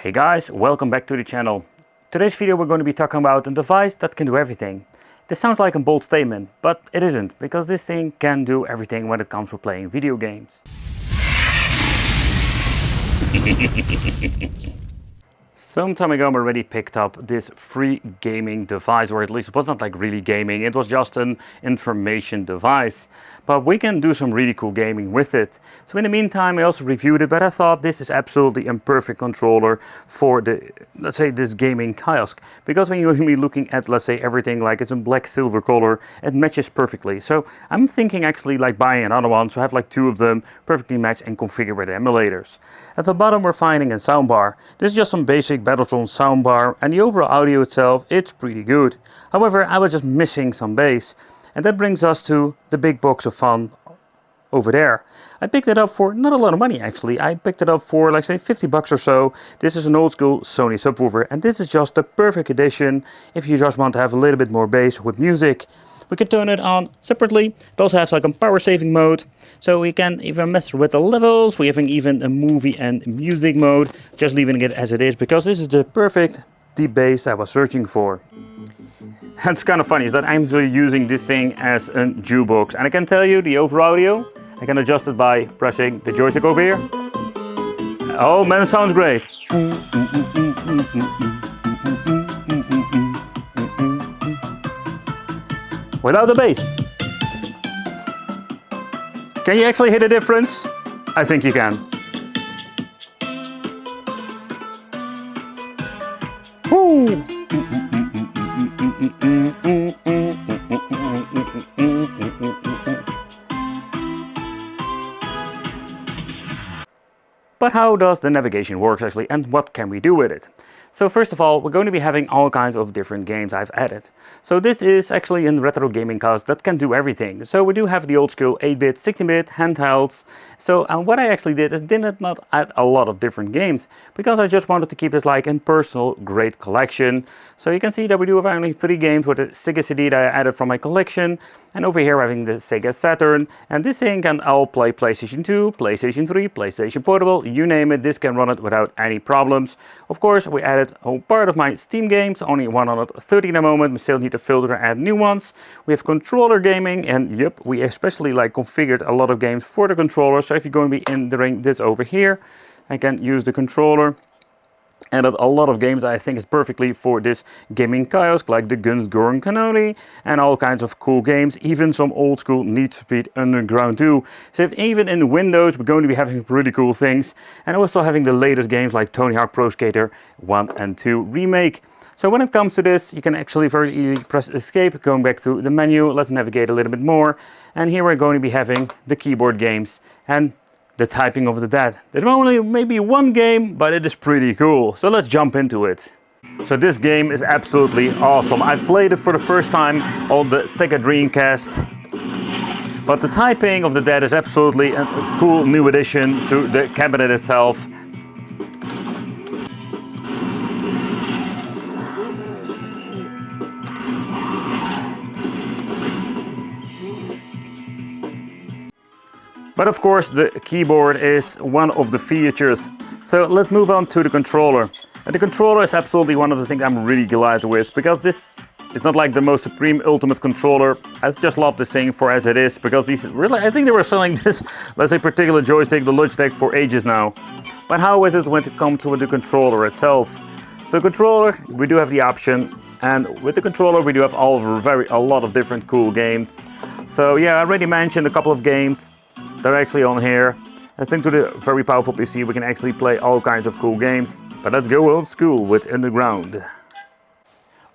Hey guys, welcome back to the channel. Today's video we're going to be talking about a device that can do everything. This sounds like a bold statement, but it isn't, because this thing can do everything when it comes to playing video games. Some time ago I already picked up this free gaming device, or at least it was not like really gaming, it was just an information device. But we can do some really cool gaming with it. So in the meantime I also reviewed it, but I thought this is absolutely a perfect controller for the, let's say, this gaming kiosk. Because when you're going to be looking at, let's say, everything like it's in black silver color, it matches perfectly. So I'm thinking actually like buying another one, so I have like two of them perfectly matched and configured with emulators. At the bottom we're finding a soundbar. This is just some basic Battletron soundbar, and the overall audio itself, it's pretty good. However, I was just missing some bass. And that brings us to the big box of fun over there. I picked it up for not a lot of money actually. I picked it up for like say 50 bucks or so. This is an old school Sony subwoofer, and this is just the perfect addition if you just want to have a little bit more bass with music. We can turn it on separately. It also has like a power saving mode, so we can even mess with the levels. We have even a movie and music mode, just leaving it as it is because this is the perfect deep bass I was searching for. It's kind of funny is that I'm really using this thing as a jukebox, and I can tell you the overall audio, I can adjust it by pressing the joystick over here. Oh man, it sounds great. Without the bass. Can you actually hear the difference? I think you can. Woo! But how does the navigation work actually, and what can we do with it? So first of all, we're going to be having all kinds of different games I've added. So this is actually a retro gaming cast that can do everything. So we do have the old school 8-bit, 16-bit handhelds. So what I actually did is did not add a lot of different games, because I just wanted to keep it like a personal great collection. So you can see that we do have only 3 games with a Sega CD that I added from my collection. And over here having the Sega Saturn, and this thing can all play PlayStation 2, PlayStation 3, PlayStation Portable, you name it, this can run it without any problems. Of course, we added a part of my Steam games, only 130 at the moment, we still need to filter and add new ones. We have controller gaming, and yep, we especially like configured a lot of games for the controller, so if you're going to be entering this over here, I can use the controller. And a lot of games I think is perfectly for this gaming kiosk, like the Guns, Gore & Cannoli, and all kinds of cool games, even some old school Need for Speed Underground 2. So even in Windows we're going to be having really cool things, and also having the latest games like Tony Hawk Pro Skater 1 and 2 Remake. So when it comes to this, you can actually very easily press escape, going back through the menu. Let's navigate a little bit more, and here we're going to be having the keyboard games and the typing of the dead. There's only maybe one game, but it is pretty cool. So let's jump into it. So this game is absolutely awesome. I've played it for the first time on the Sega Dreamcast. But the typing of the dead is absolutely a cool new addition to the cabinet itself. But of course the keyboard is one of the features. So let's move on to the controller. And the controller is absolutely one of the things I'm really glad with, because this is not like the most supreme ultimate controller. I just love this thing for as it is, because these really, I think they were selling this, let's say, particular joystick, the Logitech, for ages now. But how is it when it comes to the controller itself? So controller, we do have the option, and with the controller we do have a lot of different cool games. So yeah, I already mentioned a couple of games. They're actually on here. I think to the very powerful PC we can actually play all kinds of cool games. But let's go old school with Underground.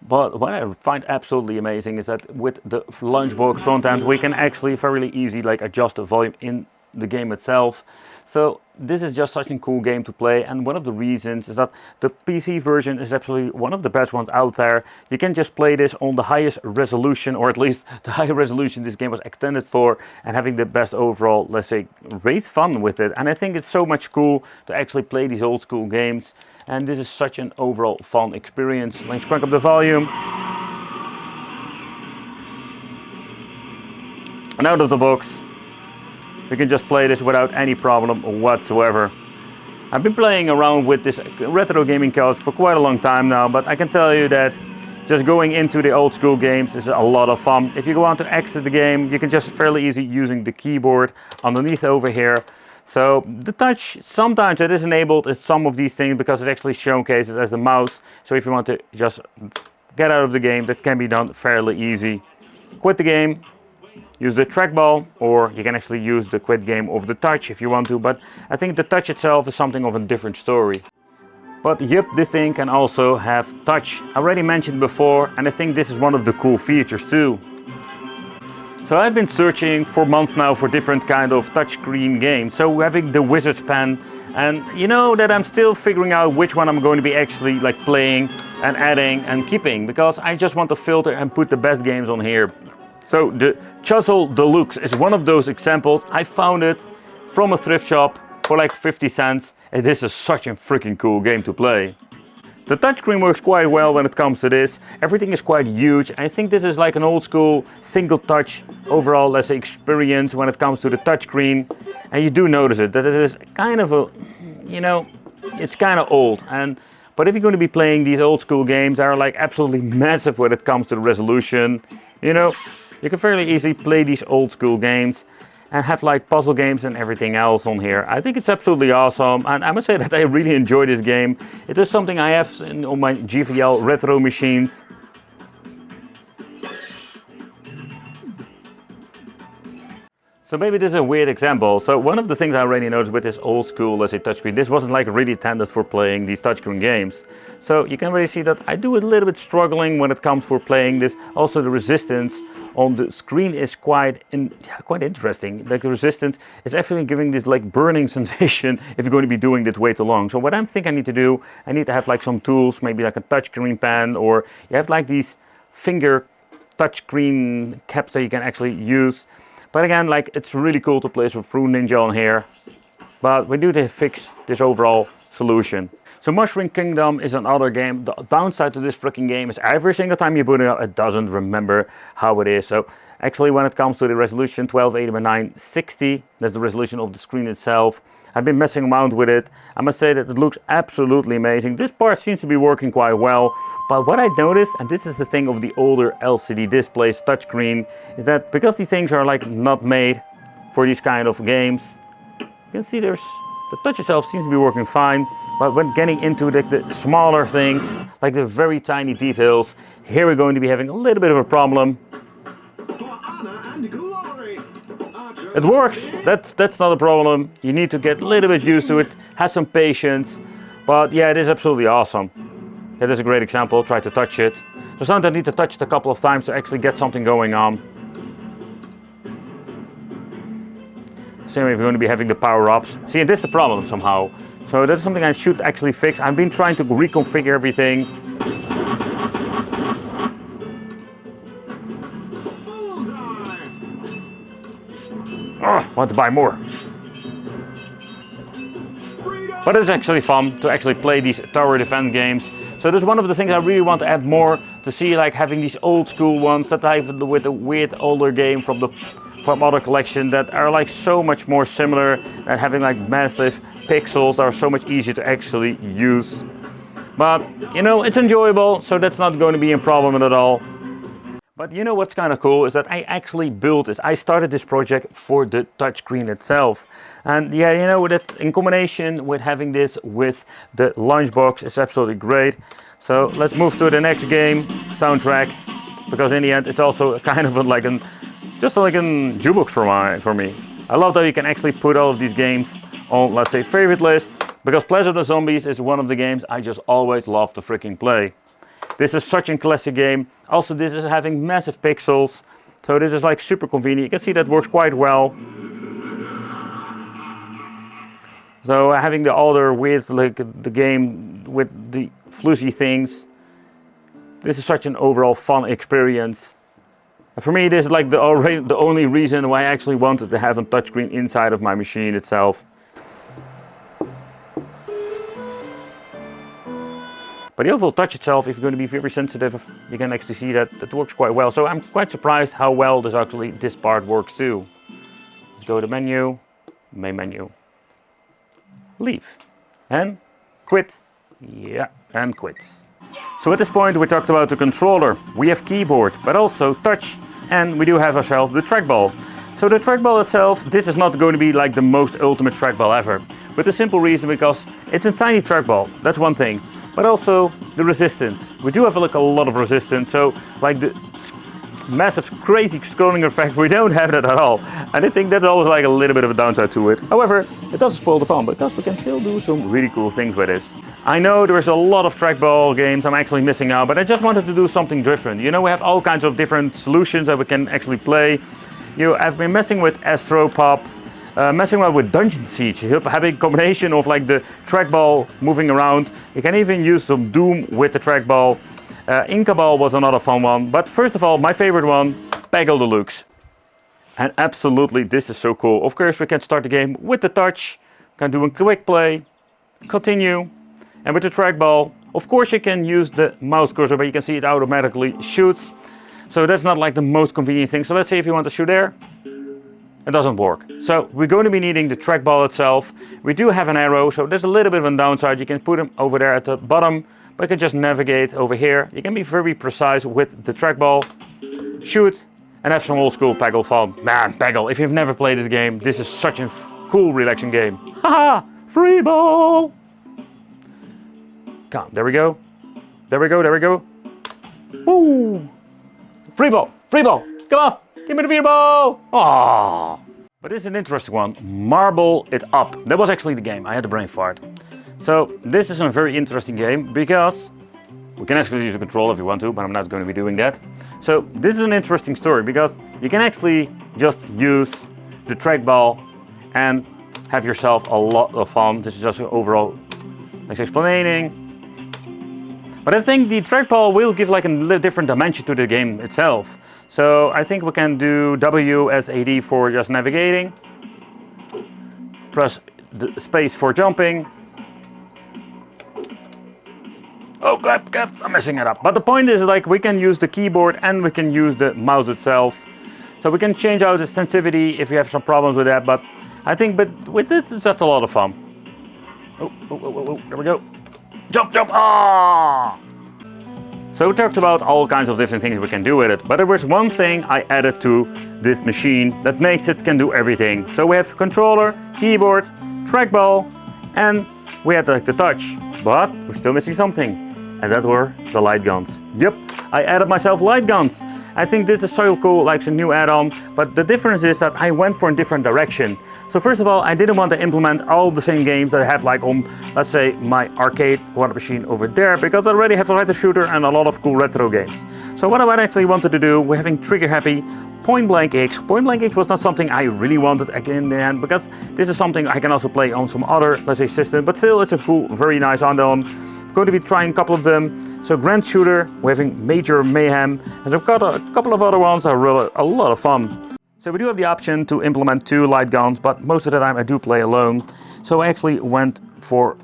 But what I find absolutely amazing is that with the Launchbox front end we can actually very easily like adjust the volume in the game itself. So this is just such a cool game to play, and one of the reasons is that the PC version is absolutely one of the best ones out there. You can just play this on the highest resolution, or at least the higher resolution this game was extended for, and having the best overall, let's say, race fun with it. And I think it's so much cool to actually play these old school games, and this is such an overall fun experience. Let's crank up the volume. And out of the box, we can just play this without any problem whatsoever. I've been playing around with this retro gaming kiosk for quite a long time now, but I can tell you that just going into the old school games is a lot of fun. If you go on to exit the game, you can just fairly easy using the keyboard underneath over here. So the touch, sometimes it is enabled in some of these things because it actually showcases as the mouse. So if you want to just get out of the game, that can be done fairly easy. Quit the game, use the trackball, or you can actually use the quit game of the touch if you want to, but I think the touch itself is something of a different story. But yep, this thing can also have touch. I already mentioned before, and I think this is one of the cool features too. So I've been searching for months now for different kind of touchscreen games. So having the Wizard's Pen, and you know that I'm still figuring out which one I'm going to be actually like playing and adding and keeping, because I just want to filter and put the best games on here. So the Chisel Deluxe is one of those examples. I found it from a thrift shop for like 50 cents. And this is such a freaking cool game to play. The touchscreen works quite well when it comes to this. Everything is quite huge. I think this is like an old school single touch overall, let's say, experience when it comes to the touchscreen. And you do notice it, that it is kind of a, you know, it's kind of old. But if you're going to be playing these old school games that are like absolutely massive when it comes to the resolution, you know, you can fairly easily play these old school games and have like puzzle games and everything else on here. I think it's absolutely awesome, and I must say that I really enjoy this game. It is something I have on my GVL retro machines. So maybe this is a weird example. So one of the things I already noticed with this old school, let's say, touchscreen, this wasn't like really intended for playing these touchscreen games. So you can really see that I do a little bit struggling when it comes for playing this. Also the resistance on the screen is quite interesting. Like the resistance is actually giving this like burning sensation if you're going to be doing this way too long. So what I think I need to do, I need to have like some tools, maybe like a touchscreen pen, or you have like these finger touchscreen caps that you can actually use. But again, like it's really cool to play with Fruit Ninja on here. But we need to fix this overall solution. So Mushroom Kingdom is another game. The downside to this freaking game is every single time you boot it up, it doesn't remember how it is. So actually when it comes to the resolution 1280 by 960, that's the resolution of the screen itself. I've been messing around with it. I must say that it looks absolutely amazing. This part seems to be working quite well. But what I noticed, and this is the thing of the older LCD displays, touchscreen, is that because these things are like not made for these kind of games, you can see the touch itself seems to be working fine. But when getting into the smaller things, like the very tiny details, here we're going to be having a little bit of a problem. It works, that's not a problem. You need to get a little bit used to it, have some patience. But yeah, it is absolutely awesome. It is a great example, try to touch it. So sometimes I need to touch it a couple of times to actually get something going on. Same if you're going to be having the power-ups. See, and this is the problem somehow. So that's something I should actually fix. I've been trying to reconfigure everything. Oh, want to buy more. But it's actually fun to actually play these tower defense games. So that's one of the things I really want to add more, to see like having these old school ones that I have with a weird older game from other collection that are like so much more similar, and having like massive pixels that are so much easier to actually use. But you know, it's enjoyable, so that's not going to be a problem at all. But you know what's kind of cool is that I actually built this. I started this project for the touchscreen itself. And yeah, you know, that in combination with having this with the Launchbox is absolutely great. So let's move to the next game, soundtrack, because in the end it's also kind of like just like a jukebox for me. I love that you can actually put all of these games on, let's say, favorite list, because Planet of the Zombies is one of the games I just always love to freaking play. This is such a classic game. Also, this is having massive pixels, so this is like super convenient. You can see that works quite well. So having the other weird, like the game with the flushy things, this is such an overall fun experience. And for me, this is like the only reason why I actually wanted to have a touchscreen inside of my machine itself. But the overall touch itself, if you're going to be very sensitive, you can actually see that it works quite well. So I'm quite surprised how well this part works too. Let's go to menu, main menu, leave. and quit. Yeah, and quits. So at this point we talked about the controller, we have keyboard, but also touch, and we do have ourselves the trackball. So the trackball itself, this is not going to be like the most ultimate trackball ever. With the simple reason because it's a tiny trackball, that's one thing. But also the resistance. We do have like a lot of resistance, so like the massive crazy scrolling effect, we don't have that at all. And I think that's always like a little bit of a downside to it. However, it doesn't spoil the fun because we can still do some really cool things with this. I know there's a lot of trackball games I'm actually missing out, but I just wanted to do something different. You know, we have all kinds of different solutions that we can actually play. I've been messing with Astropop, messing around with Dungeon Siege, having a combination of like the trackball moving around. You can even use some Doom with the trackball. Inkaball was another fun one, but first of all, my favorite one, Peggle Deluxe. And absolutely, this is so cool. Of course, we can start the game with the touch, can do a quick play, continue, and with the trackball, of course you can use the mouse cursor, but you can see it automatically shoots. So that's not like the most convenient thing. So let's say if you want to shoot there, it doesn't work. So we're going to be needing the trackball itself. We do have an arrow, so there's a little bit of a downside. You can put them over there at the bottom, but you can just navigate over here. You can be very precise with the trackball, shoot, and have some old school Peggle fun. Man, Peggle, if you've never played this game, this is such a cool, relaxing game. Haha, free ball! Come on, there we go. There we go, there we go. Woo! Free ball, come on, give me the free ball! Aww. But this is an interesting one, Marble It Up. That was actually the game, I had a brain fart. So this is a very interesting game because we can actually use a controller if you want to, but I'm not going to be doing that. So this is an interesting story because you can actually just use the trackball and have yourself a lot of fun. This is just an overall explaining. But I think the trackball will give like a different dimension to the game itself. So I think we can do W as AD for just navigating, press the space for jumping. Oh crap, I'm messing it up. But the point is like we can use the keyboard and we can use the mouse itself. So we can change out the sensitivity if you have some problems with that. But I think with this it's just a lot of fun. Oh, there we go. Jump, ah! So we talked about all kinds of different things we can do with it, but there was one thing I added to this machine that makes it can do everything. So we have controller, keyboard, trackball, and we had like the touch, but we're still missing something, and that were the light guns. Yep, I added myself light guns. I think this is so cool, like some new add-on, but the difference is that I went for a different direction. So first of all, I didn't want to implement all the same games that I have like on, let's say, my arcade water machine over there, because I already have a retro shooter and a lot of cool retro games. So what I actually wanted to do, we're having Trigger Happy, Point Blank X. Point Blank X was not something I really wanted again in the end, because this is something I can also play on some other, let's say, system, but still it's a cool, very nice add-on. Going to be trying a couple of them. So Grand Shooter, we're having Major Mayhem, and I've got a couple of other ones that are really a lot of fun. So we do have the option to implement 2 light guns, but most of the time I do play alone. So I actually went for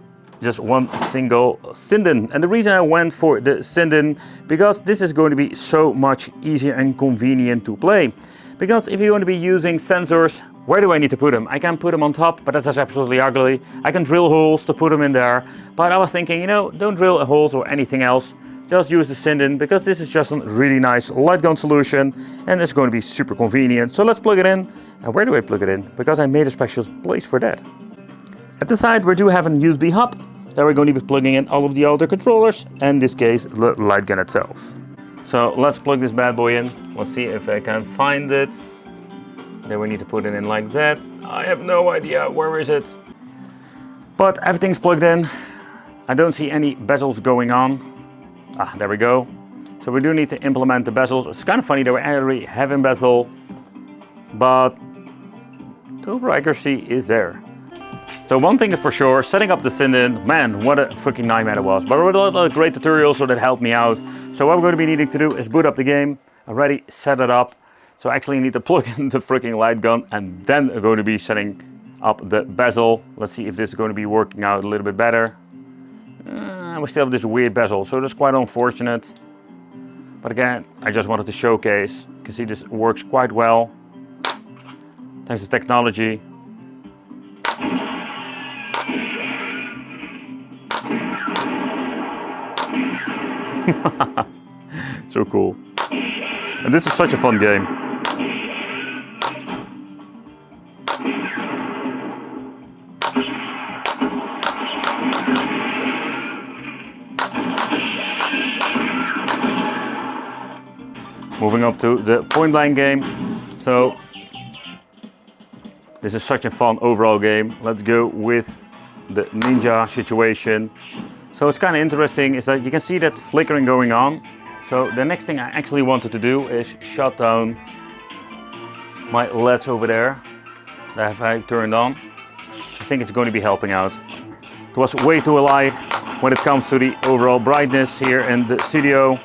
just one single Sinden. And the reason I went for the Sinden, because this is going to be so much easier and convenient to play. Because if you're going to be using sensors, where do I need to put them? I can put them on top, but that's absolutely ugly. I can drill holes to put them in there. But I was thinking, you know, don't drill holes or anything else. Just use the Sinden, because this is just a really nice light gun solution and it's going to be super convenient. So let's plug it in. And where do I plug it in? Because I made a special place for that. At the side we do have a USB hub that we're going to be plugging in all of the other controllers, and in this case the light gun itself. So let's plug this bad boy in. Let's see if I can find it. Then we need to put it in like that. I have no idea, where is it? But everything's plugged in. I don't see any bezels going on. Ah, there we go. So we do need to implement the bezels. It's kind of funny that we already have a bezel, but the over accuracy is there. So one thing is for sure, setting up the Sinden, man, what a freaking nightmare it was. But I wrote a lot of great tutorials so that helped me out. So what we're going to be needing to do is boot up the game, already set it up. So I actually need to plug in the freaking light gun, and then we're going to be setting up the bezel. Let's see if this is going to be working out a little bit better. We still have this weird bezel, so that's quite unfortunate. But again, I just wanted to showcase. You can see this works quite well, thanks to technology. So cool. And this is such a fun game. Moving up to the point blank game. So this is such a fun overall game. Let's go with the ninja situation. So it's kind of interesting is that you can see that flickering going on. So the next thing I actually wanted to do is shut down my LEDs over there that I turned on. I think it's going to be helping out. It was way too light when it comes to the overall brightness here in the studio.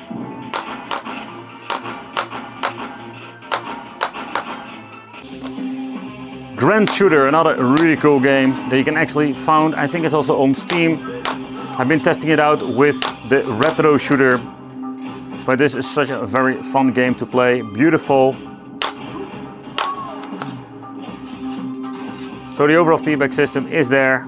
Grand Shooter, another really cool game that you can actually find. I think it's also on Steam. I've been testing it out with the retro shooter, but this is such a very fun game to play. Beautiful. So the overall feedback system is there.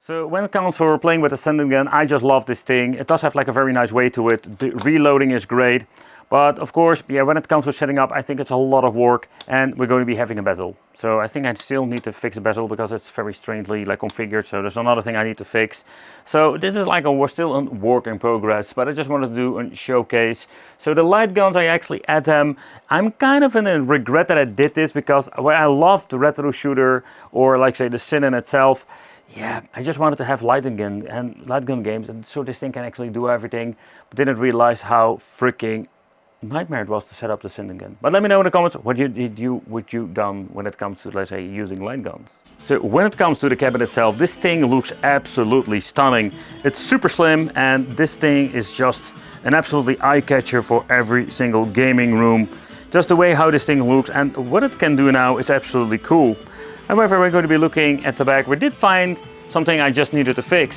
So when it comes for playing with the sending gun, I just love this thing. It does have like a very nice way to it. The reloading is great. But of course, yeah, when it comes to setting up, I think it's a lot of work, and we're going to be having a bezel. So I think I still need to fix the bezel because it's very strangely like configured. So there's another thing I need to fix. So this is like we're still a work in progress, but I just wanted to do a showcase. So the light guns, I actually add them. I'm kind of in a regret that I did this because I love the retro shooter or like say the Sin itself. Yeah, I just wanted to have light gun games, and so this thing can actually do everything. But didn't realize how freaking nightmare it was to set up the sending gun. But let me know in the comments what you done when it comes to, let's say, using light guns. So when it comes to the cabinet itself, this thing looks absolutely stunning. It's super slim, and this thing is just an absolutely eye-catcher for every single gaming room. Just the way how this thing looks and what it can do now is absolutely cool. However, we're going to be looking at the back. We did find something I just needed to fix.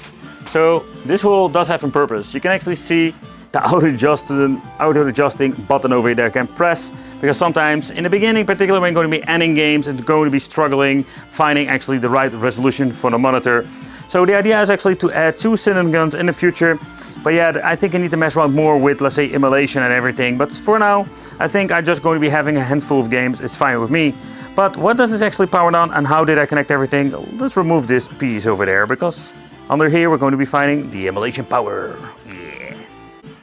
So this hole does have a purpose. You can actually see the auto adjusting button over there. I can press, because sometimes in the beginning, particularly when you're going to be ending games, it's going to be struggling finding actually the right resolution for the monitor. So the idea is actually to add 2 Sin guns in the future. But yeah, I think I need to mess around more with, let's say, emulation and everything. But for now, I think I'm just going to be having a handful of games. It's fine with me. But what does this actually power on, and how did I connect everything? Let's remove this piece over there, because under here we're going to be finding the emulation power. Yeah.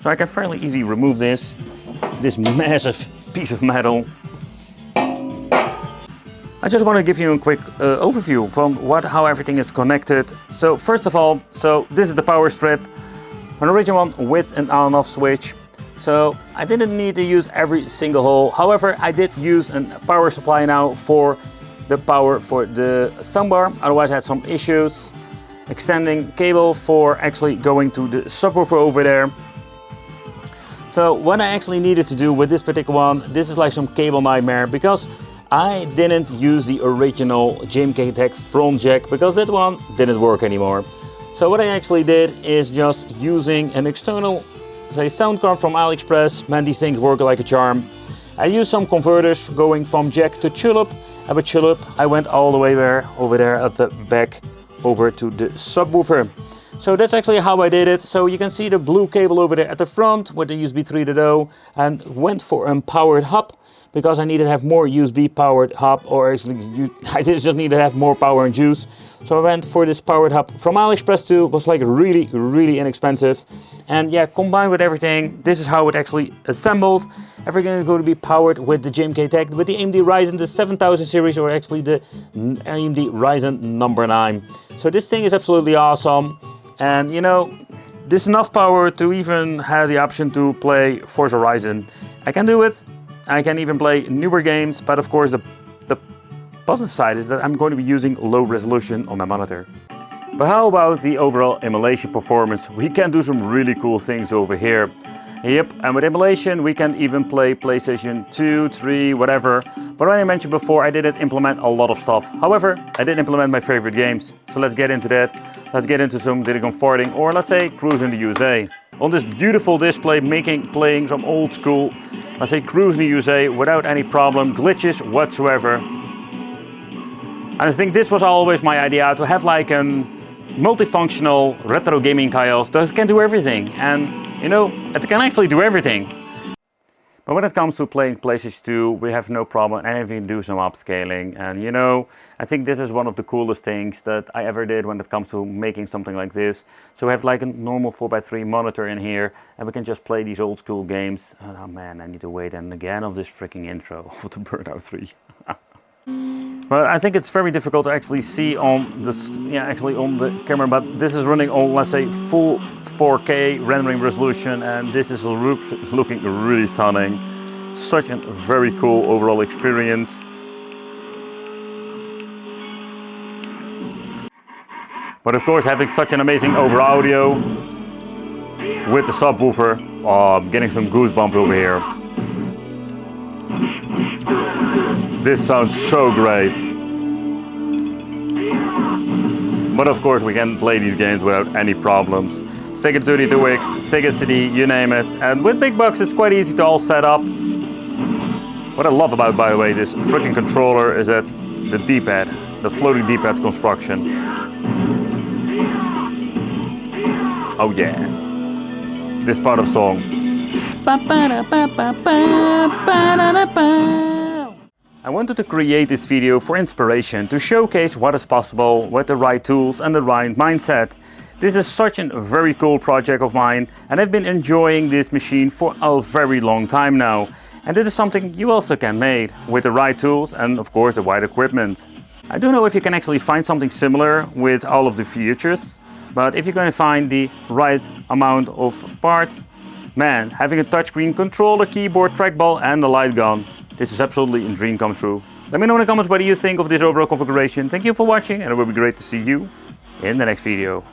So I can fairly easily remove this massive piece of metal. I just want to give you a quick overview from how everything is connected. So first of all, this is the power strip, an original one with an on and off switch. So I didn't need to use every single hole. However, I did use a power supply now for the power for the soundbar. Otherwise I had some issues. Extending cable for actually going to the subwoofer over there. So what I actually needed to do with this particular one, this is like some cable nightmare, because I didn't use the original JMK Tech front jack because that one didn't work anymore. So what I actually did is just using an external, say, sound card from AliExpress. Man, these things work like a charm. I used some converters going from jack to tulip, and with tulip I went all the way over there at the back over to the subwoofer. So that's actually how I did it. So you can see the blue cable over there at the front with the USB 3.0, and went for a powered hub because I needed to have more USB powered hub, or actually I just needed to have more power and juice. So I went for this powered hub from AliExpress too. It was like really inexpensive. And yeah, combined with everything, this is how it actually assembled. Everything is going to be powered with the JMK Tech, with the AMD Ryzen, the 7000 series, or actually the AMD Ryzen number 9. So this thing is absolutely awesome. And you know, there's enough power to even have the option to play Forza Horizon. I can do it. I can even play newer games, but of course the positive side is that I'm going to be using low resolution on my monitor. But how about the overall emulation performance? We can do some really cool things over here. Yep, and with emulation we can even play PlayStation 2, 3, whatever. But like I mentioned before, I didn't implement a lot of stuff. However, I did implement my favorite games. So let's get into that. Let's get into some videogame farting, or let's say Cruise in the USA. On this beautiful display, playing some old school, let's say Cruise in the USA without any problem, glitches whatsoever. And I think this was always my idea, to have like an multifunctional retro gaming kiosk that can do everything. And you know, it can actually do everything. But when it comes to playing PlayStation 2, we have no problem and even do some upscaling. And you know, I think this is one of the coolest things that I ever did when it comes to making something like this. So we have like a normal 4x3 monitor in here, and we can just play these old school games. Oh man, I need to wait and again of this freaking intro of the Burnout 3. But I think it's very difficult to actually see on this, actually on the camera, but this is running on, let's say, full 4K rendering resolution, and this is looking really stunning. Such a very cool overall experience. But of course, having such an amazing over audio with the subwoofer, oh, I'm getting some goosebumps over here. This sounds so great. But of course we can play these games without any problems. Sega 32X, Sega CD, you name it. And with big bucks it's quite easy to all set up. What I love about, by the way, this freaking controller is that the D-pad, the floating D-pad construction. Oh yeah. This part of song. I wanted to create this video for inspiration, to showcase what is possible with the right tools and the right mindset. This is such a very cool project of mine, and I've been enjoying this machine for a very long time now. And this is something you also can make with the right tools and of course the right equipment. I don't know if you can actually find something similar with all of the features, but if you're going to find the right amount of parts, man, having a touchscreen controller, keyboard, trackball and the Lightgun, this is absolutely a dream come true. Let me know in the comments what do you think of this overall configuration. Thank you for watching, and it will be great to see you in the next video.